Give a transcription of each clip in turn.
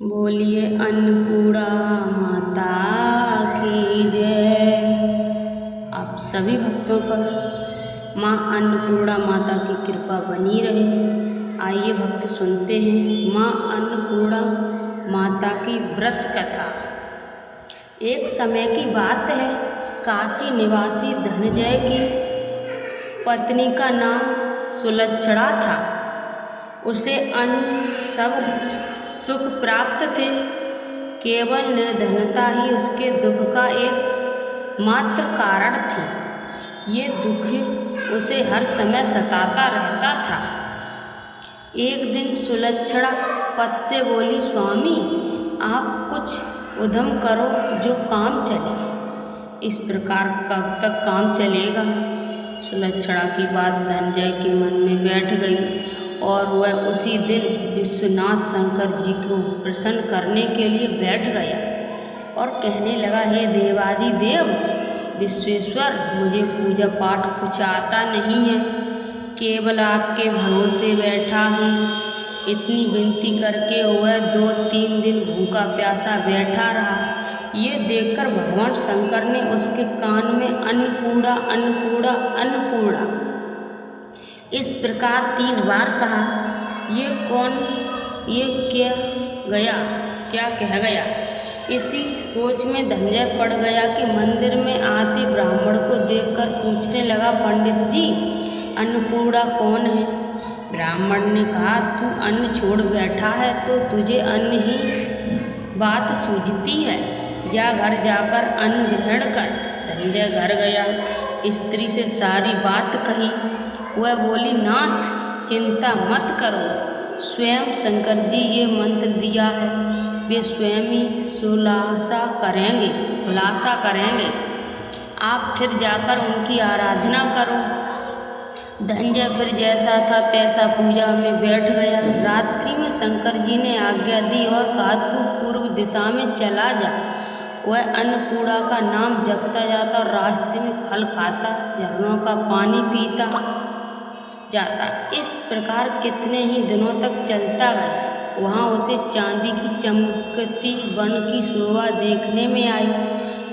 बोलिए अन्नपूर्णा माता की जय। आप सभी भक्तों पर माँ अन्नपूर्णा माता की कृपा बनी रहे। आइए भक्त सुनते हैं माँ अन्नपूर्णा माता की व्रत कथा। एक समय की बात है, काशी निवासी धनंजय की पत्नी का नाम सुलक्षणा था। उसे अन्य सब सुख प्राप्त थे, केवल निर्धनता ही उसके दुख का एक मात्र कारण थी। ये दुख उसे हर समय सताता रहता था। एक दिन सुलक्षणा पति से बोली, स्वामी आप कुछ उद्यम करो जो काम चले। इस प्रकार कब तक काम चलेगा? सुलक्षणा की बात धनंजय के मन में बैठ गई और वह उसी दिन विश्वनाथ शंकर जी को प्रसन्न करने के लिए बैठ गया और कहने लगा, हे देवादिदेव विश्वेश्वर, मुझे पूजा पाठ कुछ आता नहीं है, केवल आपके भरोसे बैठा हूँ। इतनी विनती करके वह 2-3 दिन भूखा प्यासा बैठा रहा। ये देखकर भगवान शंकर ने उसके कान में अन्नपूर्णा अन्नपूर्णा अन्नपूर्णा इस प्रकार 3 बार कहा। ये कौन, ये क्या कह गया? इसी सोच में धनंजय पड़ गया कि मंदिर में आते ब्राह्मण को देखकर पूछने लगा, पंडित जी अन्नपूर्णा कौन है? ब्राह्मण ने कहा, तू अन्न छोड़ बैठा है तो तुझे अन्न ही बात सूझती है, जा घर जाकर अन्न ग्रहण कर। धनंजय घर गया, स्त्री से सारी बात कही। वह बोली, नाथ चिंता मत करो, स्वयं शंकर जी ये मंत्र दिया है, वे स्वयं ही खुलासा करेंगे। आप फिर जाकर उनकी आराधना करो। धनंजय फिर जैसा था तैसा पूजा में बैठ गया। रात्रि में शंकर जी ने आज्ञा दी और कहा, तू पूर्व दिशा में चला जा। वह अन्नपूर्णा का नाम जपता जाता और रास्ते में फल खाता, झरनों का पानी पीता जाता। इस प्रकार कितने ही दिनों तक चलता गया। वहाँ उसे चांदी की चमकती वन की शोभा देखने में आई,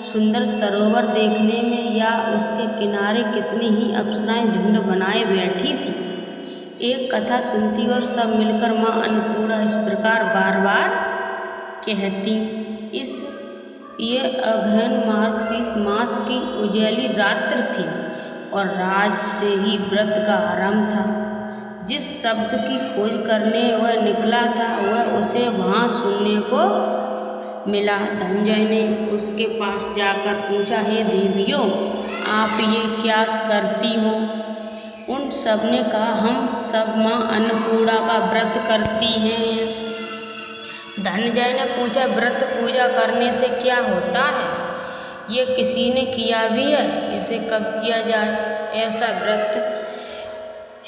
सुंदर सरोवर देखने में, या उसके किनारे कितनी ही अप्सराएं झुंड बनाए बैठी थी। एक कथा सुनती और सब मिलकर माँ अन्नपूर्णा इस प्रकार बार बार कहती। ये अगहन मार्गशीर्ष मास की उजैली रात्र थी और राज से ही व्रत का आरंभ था। जिस शब्द की खोज करने वह निकला था वह उसे वहाँ सुनने को मिला। धनंजय ने उसके पास जाकर पूछा, हे देवियों आप ये क्या करती हो? उन सब ने कहा, हम सब माँ अन्नपूर्णा का व्रत करती हैं। धनंजय ने पूछा, व्रत पूजा करने से क्या होता है? ये किसी ने किया भी है? इसे कब किया जाए? ऐसा व्रत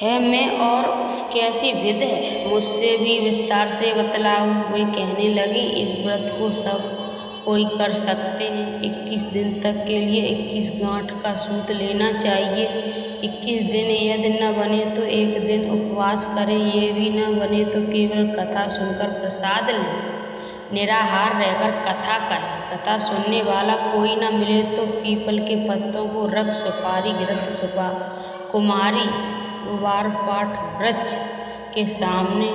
है मैं और कैसी विधि है? मुझसे भी विस्तार से बतलाओ। वे कहने लगी, इस व्रत को सब कोई कर सकते हैं। 21 दिन तक के लिए 21 गांठ का सूत लेना चाहिए। 21 दिन यदि न बने तो एक दिन उपवास करें, ये भी न बने तो केवल कथा सुनकर प्रसाद लें। निराहार रहकर कथा करें। कथा सुनने वाला कोई न मिले तो पीपल के पत्तों को रख, सुपारी घृत सुपा कुमारी गुबार पाठ वृक्ष के सामने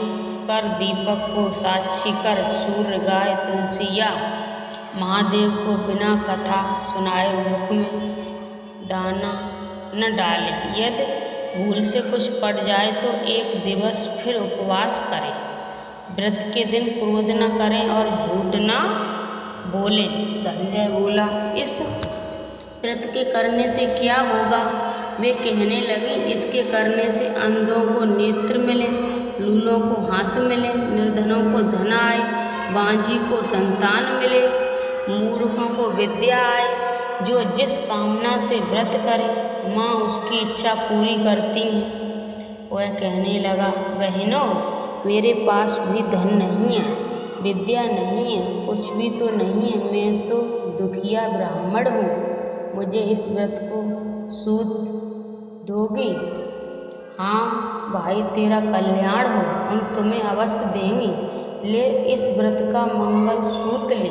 कर, दीपक को साक्षी कर, सूर्य गाय तुलसी या महादेव को बिना कथा सुनाए मुख में दाना न डाले। यदि भूल से कुछ पड़ जाए तो एक दिवस फिर उपवास करें। व्रत के दिन क्रोध न करें और झूठ न बोलें। धनंजय बोला, इस व्रत के करने से क्या होगा? वे कहने लगे, इसके करने से अंधों को नेत्र मिले, लूलों को हाथ मिले, निर्धनों को धन आए, बांझी को संतान मिले, मूर्खों को विद्या आए। जो जिस कामना से व्रत करे माँ उसकी इच्छा पूरी करती है। वह कहने लगा, बहनों मेरे पास भी धन नहीं है, विद्या नहीं है, कुछ भी तो नहीं है, मैं तो दुखिया ब्राह्मण हूँ। मुझे इस व्रत को सूत दोगी? हाँ भाई, तेरा कल्याण हो, हम तुम्हें अवश्य देंगे, ले इस व्रत का मंगल सूत ले।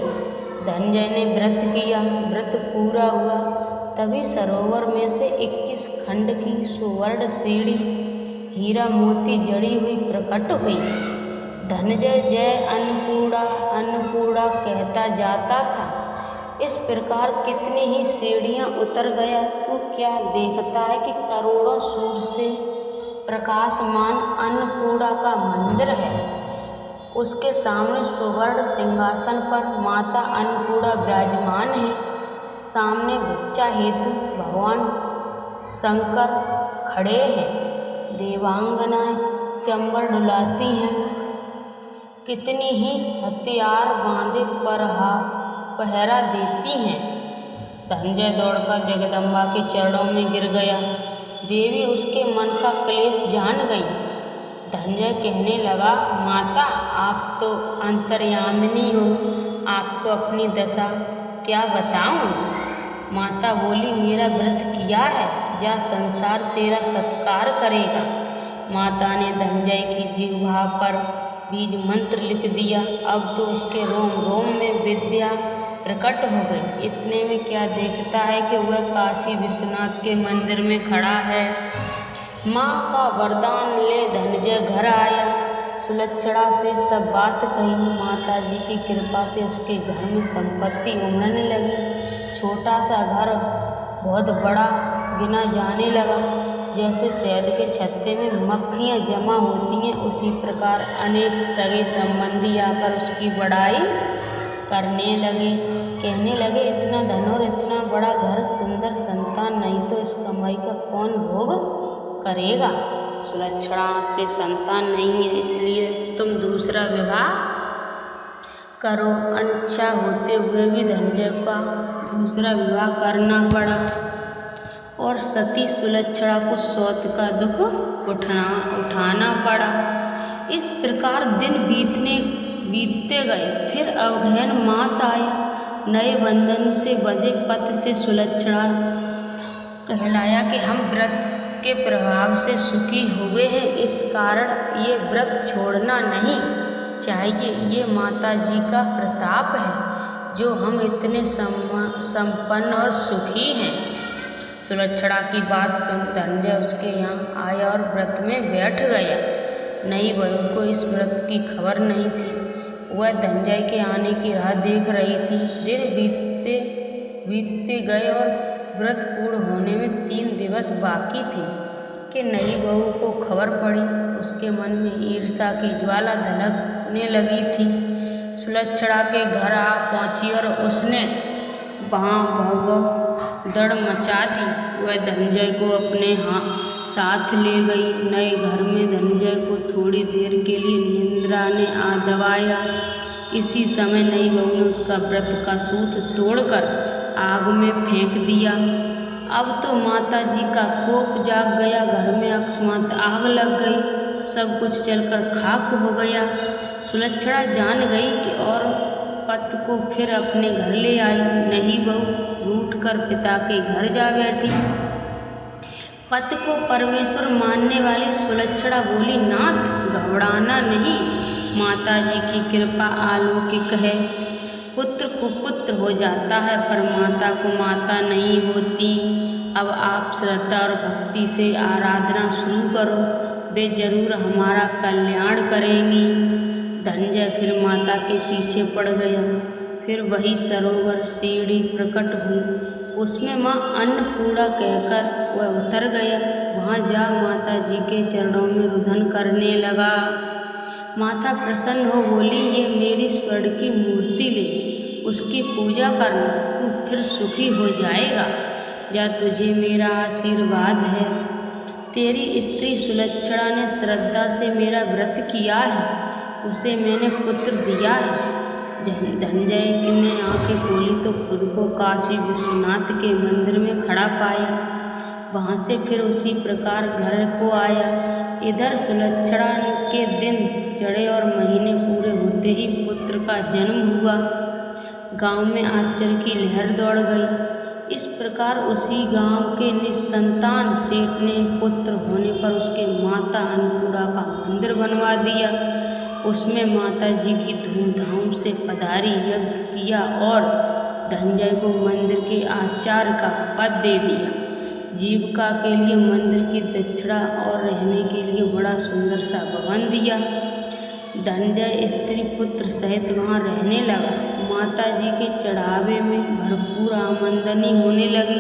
धनंजय ने व्रत किया, व्रत पूरा हुआ। तभी सरोवर में से 21 खंड की सुवर्ण सीढ़ी हीरा मोती जड़ी हुई प्रकट हुई। धनंजय जय अन्नपूर्णा अन्नपूर्णा कहता जाता था। इस प्रकार कितनी ही सीढ़ियाँ उतर गया तो क्या देखता है कि करोड़ों सूर्य से प्रकाशमान अन्नपूर्णा का मंदिर है। उसके सामने सुवर्ण सिंहासन पर माता अन्नपूर्णा विराजमान है। सामने भिक्षा हेतु भगवान शंकर खड़े हैं। देवांगनाएं चंबर डुलाती हैं। कितनी ही हथियार बांधे पहरा देती हैं। धनंजय दौड़कर जगदम्बा के चरणों में गिर गया। देवी उसके मन का क्लेश जान गई। धनंजय कहने लगा, माता आप तो अंतर्यामिनी हो, आपको अपनी दशा क्या बताऊं। माता बोली, मेरा व्रत किया है, जा संसार तेरा सत्कार करेगा। माता ने धनंजय की जिह्वा पर बीज मंत्र लिख दिया। अब तो उसके रोम रोम में विद्या प्रकट हो गई। इतने में क्या देखता है कि वह काशी विश्वनाथ के मंदिर में खड़ा है। माँ का वरदान ले धनंजय घर आया। सुलक्षणा से सब बात कही। माता जी की कृपा से उसके घर में संपत्ति उमड़ने लगी। छोटा सा घर बहुत बड़ा गिना जाने लगा। जैसे शहद के छत्ते में मक्खियाँ जमा होती हैं, उसी प्रकार अनेक सगे संबंधी आकर उसकी बड़ाई करने लगे। कहने लगे, इतना धन और इतना बड़ा घर, सुंदर संतान नहीं तो इस कमाई का कौन भोग करेगा। सुलक्षणा से संतान नहीं है, इसलिए तुम दूसरा विवाह करो। अनिच्छा होते हुए भी धनंजय का दूसरा विवाह करना पड़ा और सती सुलक्षणा को सौत का दुख उठाना पड़ा। इस प्रकार दिन बीतते गए। फिर अवघैन मास आया। नए बंधन से बंधे पति से सुलक्षणा कहलाया कि हम व्रत के प्रभाव से सुखी हुए हैं, इस कारण ये व्रत छोड़ना नहीं चाहिए। ये माता जी का प्रताप है जो हम इतने संपन्न और सुखी हैं। सुलक्षणा की बात सुन धनंजय उसके यहाँ आया और व्रत में बैठ गया। नई बहू को इस व्रत की खबर नहीं थी। वह धनंजय के आने की राह देख रही थी। दिन बीतते गए और व्रत पूर्ण होने में 3 दिवस बाकी थे कि नई बहू को खबर पड़ी। उसके मन में ईर्ष्या की ज्वाला धधकने लगी थी। सुलक्षणा के घर आ पहुंची और उसने वहाँ भगदड़ मचा दी। वह धनंजय को अपने साथ ले गई। नए घर में धनंजय को थोड़ी देर के लिए निद्रा ने आ दबाया। इसी समय नई बहू ने उसका व्रत का सूत तोड़कर आग में फेंक दिया। अब तो माता जी का कोप जाग गया। घर में अकस्मात आग लग गई। सब कुछ जलकर खाक हो गया। सुलक्षणा जान गई कि और पति को फिर अपने घर ले आई। नई बहू रूठकर पिता के घर जा बैठी। पति को परमेश्वर मानने वाली सुलक्षणा बोली, नाथ घबराना नहीं, माता जी की कृपा अलौकिक है। पुत्र को पुत्र हो जाता है पर माता को माता नहीं होती। अब आप श्रद्धा और भक्ति से आराधना शुरू करो, वे जरूर हमारा कल्याण करेंगी। धनंजय फिर माता के पीछे पड़ गया। फिर वही सरोवर सीढ़ी प्रकट हुई। उसमें माँ अन्नपूर्णा कहकर वह उतर गया। वहाँ जा माता जी के चरणों में रुदन करने लगा। माता प्रसन्न हो बोली, ये मेरी स्वर्ण की मूर्ति ले, उसकी पूजा करना, तू फिर सुखी हो जाएगा। जा, तुझे मेरा आशीर्वाद है। तेरी स्त्री सुलक्षणा ने श्रद्धा से मेरा व्रत किया है, उसे मैंने पुत्र दिया है। धनंजय ने आंखें खोली तो खुद को काशी विश्वनाथ के मंदिर में खड़ा पाया। वहाँ से फिर उसी प्रकार घर को आया। इधर सुलक्षणा के दिन चढ़े और महीने पूरे होते ही पुत्र का जन्म हुआ। गांव में आश्चर्य की लहर दौड़ गई। इस प्रकार उसी गांव के निसंतान सेठ ने पुत्र होने पर उसके माता अन्नपूर्णा का मंदिर बनवा दिया। उसमें माता जी की धूमधाम से पधारी, यज्ञ किया और धनंजय को मंदिर के आचार्य का पद दे दिया। जीविका के लिए मंदिर की दक्षिणा और रहने के लिए बड़ा सुंदर सा भवन दिया। धनंजय स्त्री पुत्र सहित वहाँ रहने लगा। माता जी के चढ़ावे में भरपूर आमदनी होने लगी।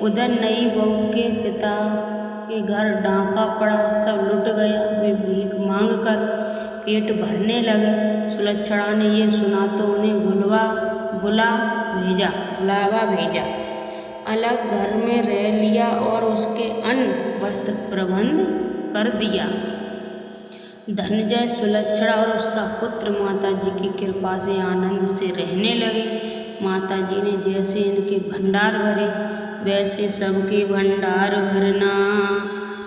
उधर नई बहू के पिता के घर डाका पड़ा, सब लुट गया। वे भीख मांग कर पेट भरने लगे। सुलक्षणा ने ये सुना तो उन्हें बुलावा भेजा। अलग घर में रह लिया और उसके अन्न वस्त्र प्रबंध कर दिया। धनंजय, सुलक्षणा और उसका पुत्र माता जी की कृपा से आनंद से रहने लगे। माता जी ने जैसे इनके भंडार भरे वैसे सबके भंडार भरना।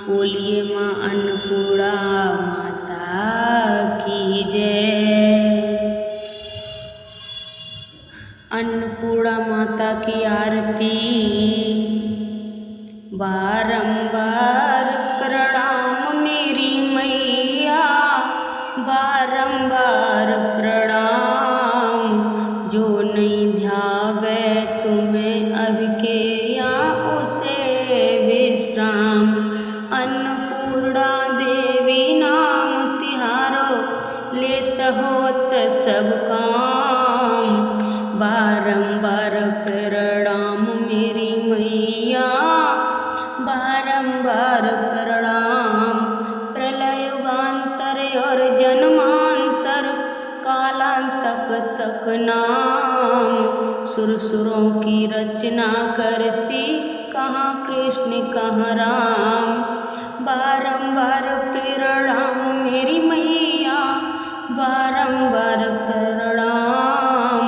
बोलिए माँ अन्नपूर्णा माता की जय। अन्नपूर्णा माता की आरती। बारंबार प्रणाम मेरी मैया, बारंबार प्रणाम। जो नहीं ध्यावे तुम्हें अब के या उसे विश्राम। अन्नपूर्णा देवी नाम तिहारो, लेत होत सब काम। बारंबार प्रणाम मेरी मैया, बारंबार प्रणाम। प्रलय युगांतर और जन्मांतर, कालांतक तक नाम। सुरसुरों की रचना करती, कहाँ कृष्ण कहाँ राम। बारंबार प्रणाम मेरी मैया, बारंबार प्रणाम।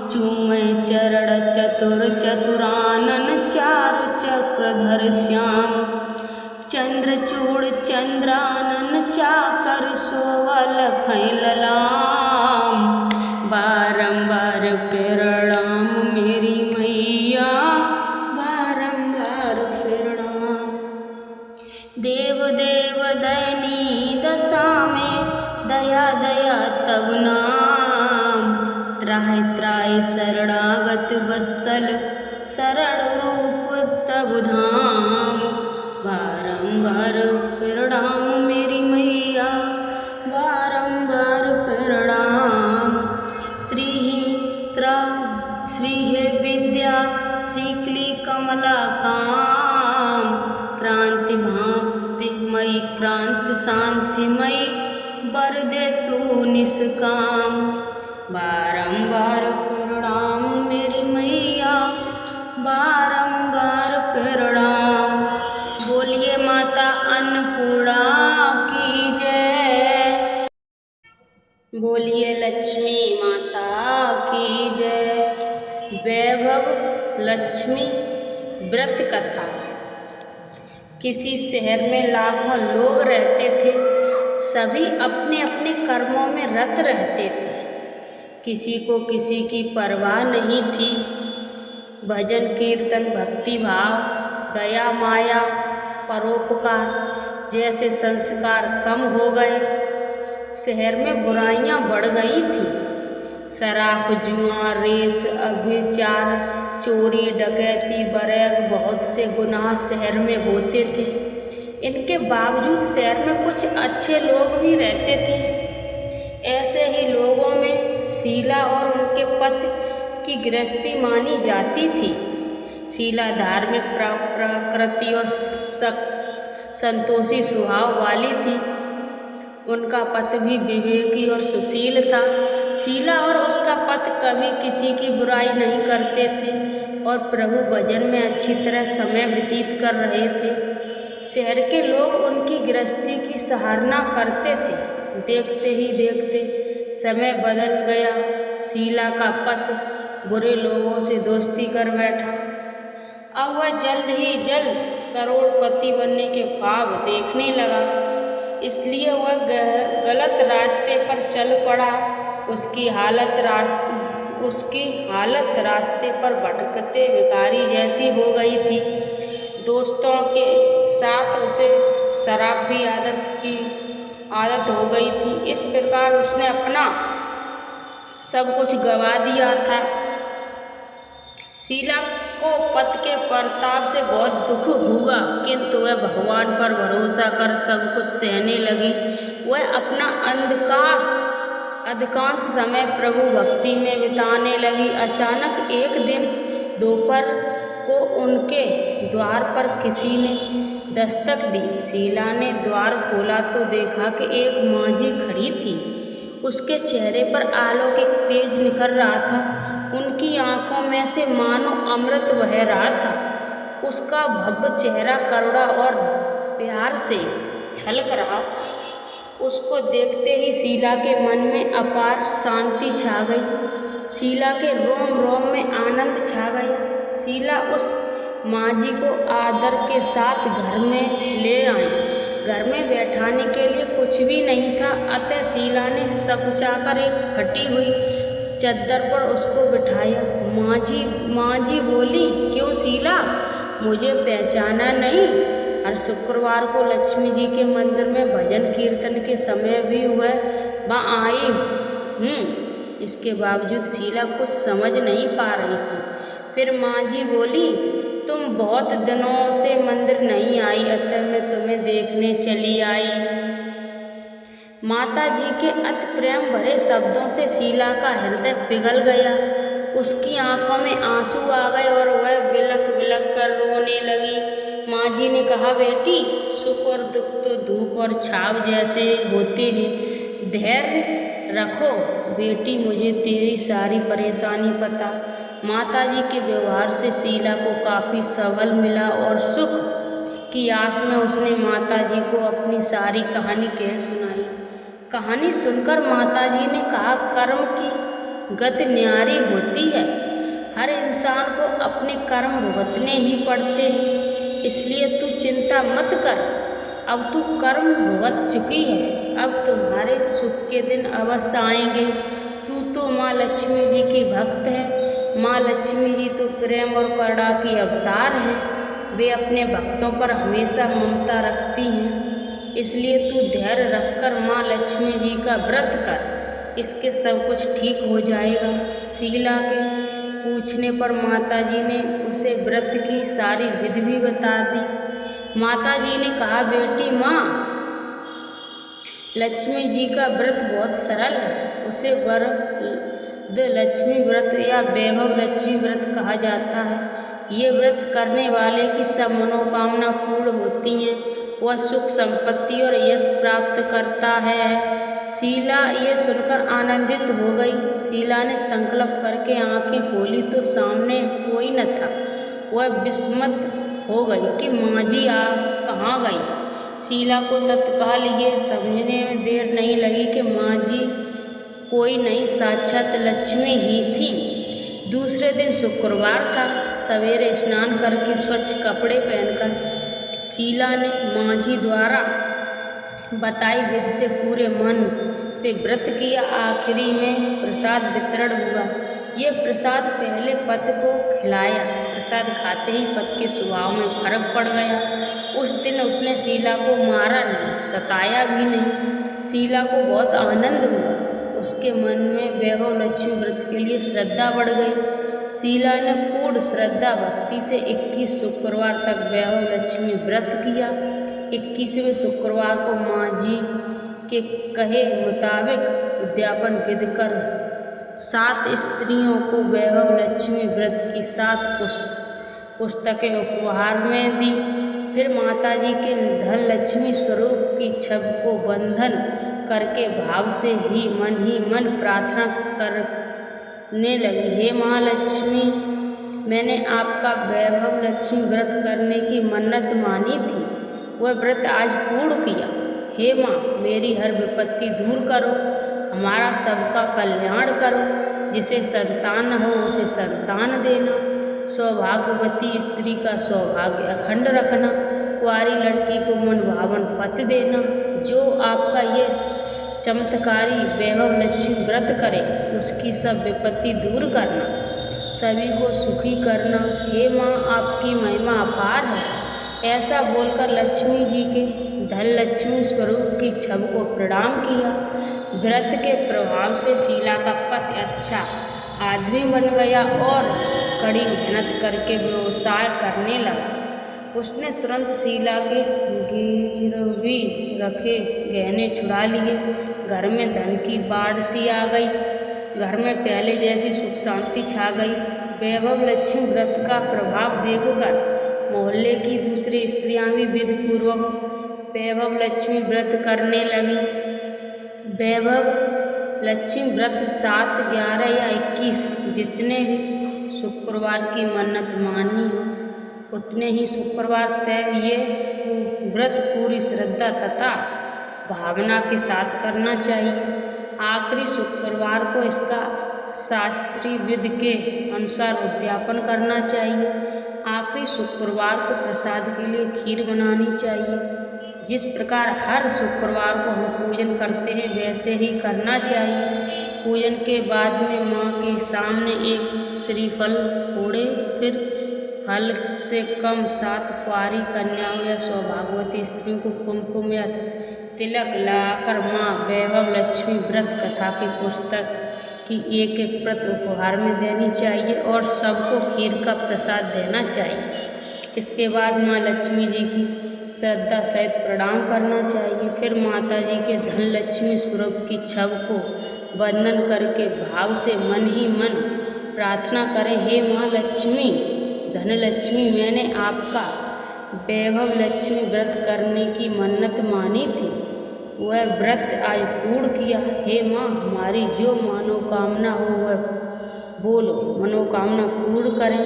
चूमे चरण चतुर चतुरानन, चारु चक्रधर श्याम। चंद्रचूड़ चंद्रानन, चाकर शोभा लखई ललाम। बारंबार प्रणाम मेरी मैया, बारंबार प्रणाम। देव देव दयनी दशा में, दया दया तब नाम। त्राहि त्राहि शरणागत वत्सल, शरण रूप तब धाम। बारंबार प्रणाम मेरी मैया, बारंबार प्रणाम। श्री हे विद्या, श्रीकली कमला काम। क्रांति भांतिमयी, क्रांति शांतिमयी, वर दे तू निष्काम। बारंबार प्रणाम मेरी मैया, बारंबार प्रणाम। बोलिए माता अन्नपूर्णा की जय। बोलिए लक्ष्मी माता की जय। वैभव लक्ष्मी व्रत कथा। किसी शहर में लाखों लोग रहते थे। सभी अपने अपने कर्मों में रत रहते थे। किसी को किसी की परवाह नहीं थी। भजन कीर्तन, भक्ति भाव, दया माया, परोपकार जैसे संस्कार कम हो गए। शहर में बुराइयां बढ़ गई थीं। शराब, जुआ, रेस, अभिचार, चोरी, डकैती, बरेग, बहुत से गुनाह शहर में होते थे। इनके बावजूद शहर में कुछ अच्छे लोग भी रहते थे। ऐसे ही लोगों में शीला और उनके पति की गृहस्थी मानी जाती थी। शीला धार्मिक प्रकृति और संतोषी स्वभाव वाली थी। उनका पति भी विवेकी और सुशील था। शीला और उसका पति कभी किसी की बुराई नहीं करते थे और प्रभु भजन में अच्छी तरह समय व्यतीत कर रहे थे। शहर के लोग उनकी गृहस्थी की सराहना करते थे। देखते ही देखते समय बदल गया। शीला का पति बुरे लोगों से दोस्ती कर बैठा। अब वह जल्द ही जल्द करोड़पति बनने के ख्वाब देखने लगा। इसलिए वह गलत रास्ते पर चल पड़ा। उसकी हालत रास्ते पर भटकते भिखारी जैसी हो गई थी। दोस्तों के साथ उसे शराब की आदत की आदत हो गई थी। इस प्रकार उसने अपना सब कुछ गंवा दिया था। शीला को पति के प्रताप से बहुत दुख हुआ, किंतु वह भगवान पर भरोसा कर सब कुछ सहने लगी। वह अपना अधिकांश समय प्रभु भक्ति में बिताने लगी। अचानक एक दिन दोपहर को उनके द्वार पर किसी ने दस्तक दी। शीला ने द्वार खोला तो देखा कि एक मांझी खड़ी थी। उसके चेहरे पर अलौकिक तेज निखर रहा था। उनकी आंखों में से मानो अमृत बह रहा था। उसका भव्य चेहरा करुणा और प्यार से छलक रहा था। उसको देखते ही शीला के मन में अपार शांति छा गई। शीला के रोम रोम में आनंद छा गया। शीला उस मांझी को आदर के साथ घर में ले आई। घर में बैठाने के लिए कुछ भी नहीं था, अतः शीला ने सकुचाकर एक फटी हुई चद्दर पर उसको बिठाया। मांझी बोली, क्यों शीला, मुझे पहचाना नहीं? हर शुक्रवार को लक्ष्मी जी के मंदिर में भजन कीर्तन के समय भी वह वहाँ आई हूँ। इसके बावजूद शीला कुछ समझ नहीं पा रही थी। फिर मांझी बोली, तुम बहुत दिनों से मंदिर नहीं आई, अतः मैं तुम्हें देखने चली आई। माता जी के अति प्रेम भरे शब्दों से शीला का हृदय पिघल गया। उसकी आंखों में आंसू आ गए और वह बिलख बिलख कर रोने लगी। मांझी ने कहा, बेटी, सुख और दुख तो धूप और छाव जैसे होते हैं, धैर्य रखो बेटी, मुझे तेरी सारी परेशानी पता। माताजी के व्यवहार से शीला को काफ़ी सबल मिला और सुख की आस में उसने माताजी को अपनी सारी कहानी कह सुनाई। कहानी सुनकर माताजी ने कहा, कर्म की गति न्यारी होती है। हर इंसान को अपने कर्म भुगतने ही पड़ते हैं, इसलिए तू चिंता मत कर। अब तू कर्म भुगत चुकी है, अब तुम्हारे सुख के दिन अवश्य आएंगे। तू तो माँ लक्ष्मी जी की भक्त है। माँ लक्ष्मी जी तो प्रेम और करुणा की अवतार हैं। वे अपने भक्तों पर हमेशा ममता रखती हैं। इसलिए तू धैर्य रखकर माँ लक्ष्मी जी का व्रत कर, इसके सब कुछ ठीक हो जाएगा। शीला के पूछने पर माताजी ने उसे व्रत की सारी विधि भी बता दी। माताजी ने कहा, बेटी माँ, लक्ष्मी जी का व्रत बहुत सरल है। उसे वरद लक्ष्मी व्रत या वैभव लक्ष्मी व्रत कहा जाता है। ये व्रत करने वाले की सब मनोकामना पूर्ण होती हैं। वह सुख संपत्ति और यश प्राप्त करता है। शीला ये सुनकर आनंदित हो गई। शीला ने संकल्प करके आंखें खोली तो सामने कोई न था। वह विस्मित हो गई कि मांझी कहाँ गई। शीला को तत्काल ये समझने में देर नहीं लगी कि मांझी कोई नहीं, साक्षात लक्ष्मी ही थी। दूसरे दिन शुक्रवार था। सवेरे स्नान करके स्वच्छ कपड़े पहनकर शीला ने मांझी द्वारा बताई विधि से पूरे मन से व्रत किया। आखिरी में प्रसाद वितरण हुआ। ये प्रसाद पहले पति को खिलाया। प्रसाद खाते ही पति के स्वभाव में फर्क पड़ गया। उस दिन उसने शीला को मारा नहीं, सताया भी नहीं। शीला को बहुत आनंद हुआ। उसके मन में वैभव लक्ष्मी व्रत के लिए श्रद्धा बढ़ गई। शीला ने पूर्ण श्रद्धा भक्ति से 21 शुक्रवार तक वैभव लक्ष्मी व्रत किया। 21वें शुक्रवार को मांझी के कहे मुताबिक उद्यापन विधि कर 7 स्त्रियों को वैभव लक्ष्मी व्रत की 7 पुस्तकें उपहार में दी। फिर माताजी के धन लक्ष्मी स्वरूप की छवि को बंधन करके भाव से ही मन प्रार्थना करने लगी, हे महालक्ष्मी, मैंने आपका वैभव लक्ष्मी व्रत करने की मन्नत मानी थी, वह व्रत आज पूर्ण किया। हे माँ, मेरी हर विपत्ति दूर करो, हमारा सबका कल्याण करो। जिसे संतान हो उसे संतान देना, सौभाग्यवती स्त्री का सौभाग्य अखंड रखना, कुंवारी लड़की को मन भावन पति देना। जो आपका ये चमत्कारी वैभव लक्ष्मी व्रत करे उसकी सब विपत्ति दूर करना, सभी को सुखी करना। हे माँ, आपकी महिमा अपार है। ऐसा बोलकर लक्ष्मी जी के धनलक्ष्मी स्वरूप की छवि को प्रणाम किया। व्रत के प्रभाव से शीला का पति अच्छा आदमी बन गया और कड़ी मेहनत करके व्यवसाय करने लगा। उसने तुरंत शीला के गिरवी रखे गहने छुड़ा लिए। घर में धन की बाढ़ सी आ गई। घर में पहले जैसी सुख शांति छा गई। वैभव लक्ष्मी व्रत का प्रभाव देखकर मोहल्ले की दूसरी स्त्रियां भी विधिपूर्वक वैभव लक्ष्मी व्रत करने लगी। वैभव लक्ष्मी व्रत 7, 11 या 21 जितने भी शुक्रवार की मन्नत मानी हो उतने ही शुक्रवार तय ये व्रत पूरी श्रद्धा तथा भावना के साथ करना चाहिए। आखिरी शुक्रवार को इसका शास्त्रीय विधि के अनुसार उद्यापन करना चाहिए। आखिरी शुक्रवार को प्रसाद के लिए खीर बनानी चाहिए। जिस प्रकार हर शुक्रवार को हम पूजन करते हैं वैसे ही करना चाहिए। पूजन के बाद में माँ के सामने एक श्रीफल फोड़े, फिर फल से कम 7 कुंवारी कन्याओं या सौभाग्यवती स्त्रियों को कुमकुम या तिलक लगाकर माँ वैभव लक्ष्मी व्रत कथा की पुस्तक की एक प्रत उपहार में देनी चाहिए और सबको खीर का प्रसाद देना चाहिए। इसके बाद माँ लक्ष्मी जी की श्रद्धा सहित प्रणाम करना चाहिए। फिर माता जी के धनलक्ष्मी स्वरूप की छवि को वंदन करके भाव से मन ही मन प्रार्थना करें, हे माँ लक्ष्मी धनलक्ष्मी, मैंने आपका वैभव लक्ष्मी व्रत करने की मन्नत मानी थी, वह व्रत आज पूर्ण किया। हे माँ, हमारी जो मनोकामना हो वह बोलो, मनोकामना पूर्ण करें,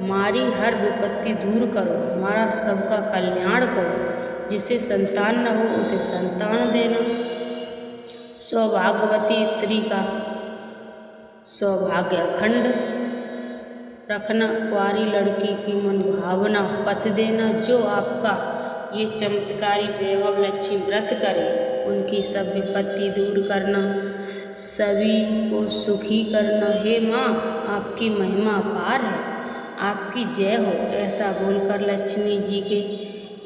हमारी हर विपत्ति दूर करो, हमारा सबका कल्याण करो, जिसे संतान न हो उसे संतान देना। सौभाग्यवती स्त्री का सौभाग्य अखंड रखना, कुंवारी लड़की की मनभावना पत देना। जो आपका ये चमत्कारी वैभव लक्ष्मी व्रत करे उनकी सब विपत्ति दूर करना, सभी को सुखी करना। हे माँ, आपकी महिमा अपार है, आपकी जय हो। ऐसा बोलकर लक्ष्मी जी के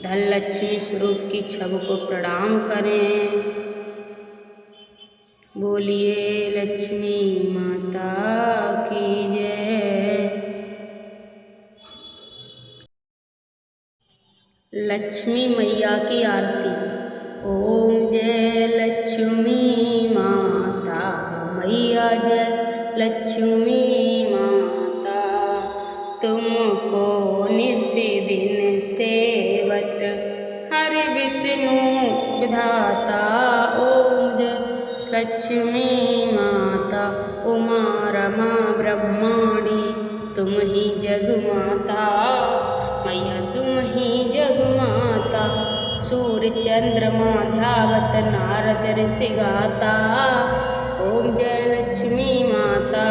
धनलक्ष्मी स्वरूप की छवि को प्रणाम करें। बोलिए लक्ष्मी माता की जय। लक्ष्मी मैया की आरती। ओम जय लक्ष्मी माता मैया, जय लक्ष्मी माता, तुमको निस दिन सेवत हरि विष्णु विधाता। ओम जय लक्ष्मी माता, उमा रमा ब्रह्माणी, तुम ही जगमाता मैया, तुम ही जगमाता। सूर्य चंद्रमा ध्यावत नारद ऋषि गाता। ओम जय लक्ष्मी माता,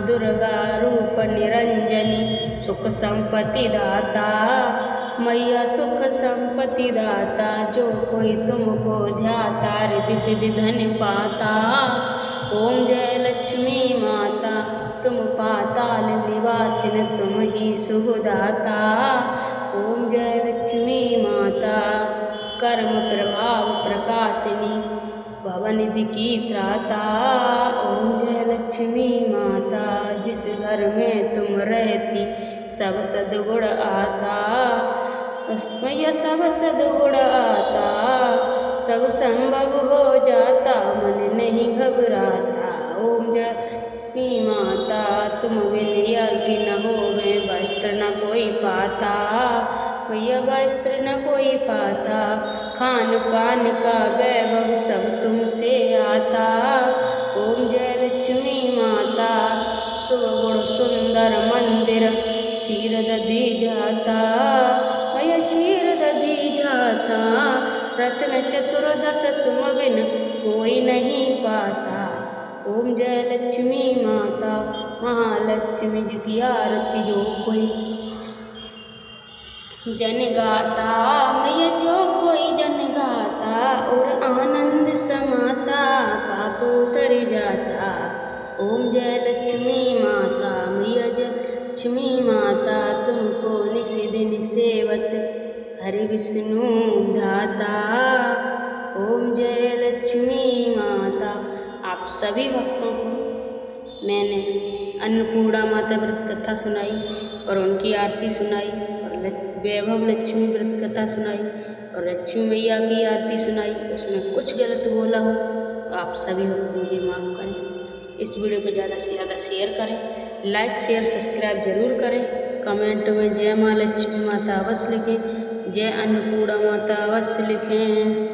दुर्गा रूप निरंजनी, सुख संपत्ति दाता मैया, सुख संपत्ति दाता। जो कोई तुमको ध्याता रिद्धि सिद्धि धन पाता। ओम जय लक्ष्मी माता, तुम पाताल निवासिन, तुम ही शुभदाता। ओम जय लक्ष्मी माता, कर्म प्रभाव प्रकाशिनी, भवनिधि की त्राता। ओम जय लक्ष्मी माता, जिस घर में तुम रहती सब सद्गुण आता, मैया सब सद्गुण आता, सब संभव हो जाता, मन नहीं घबराता। ओम जय लक्ष्मी माता, तुम बिन यज्ञ न होवे, वस्त्र न कोई पाता भैया, वस्त्र न कोई पाता। खान पान का वैभव सब तुमसे आता। ओम जय लक्ष्मी माता, सुगुण सुंदर मंदिर क्षीर दधी जाता भैया, क्षीर दधी जाता। रत्न चतुर्दश तुम बिन कोई नहीं पाता। ओम जय लक्ष्मी माता, महालक्ष्मी जी की आरती जो कोई जन गाता मैया, जो कोई जन गाता और आनंद समाता, पाप उतर जाता। ओम जय लक्ष्मी माता मैया, जय लक्ष्मी माता, तुमको निस दिन सेवत हरि विष्णु धाता, ओम जय लक्ष्मी माता। आप सभी भक्तों को मैंने अन्नपूर्णा माता व्रत कथा सुनाई और उनकी आरती सुनाई और वैभव लक्ष्मी व्रत कथा सुनाई और लक्ष्मी मैया की आरती सुनाई। उसमें कुछ गलत बोला हो तो आप सभी भक्त मुझे माफ़ करें। इस वीडियो को ज़्यादा से ज़्यादा शेयर करें, लाइक शेयर सब्सक्राइब जरूर करें। कमेंट में जय माँ लक्ष्मी माता अवश्य लिखें, जय अन्नपूर्णा माता अवश्य लिखें।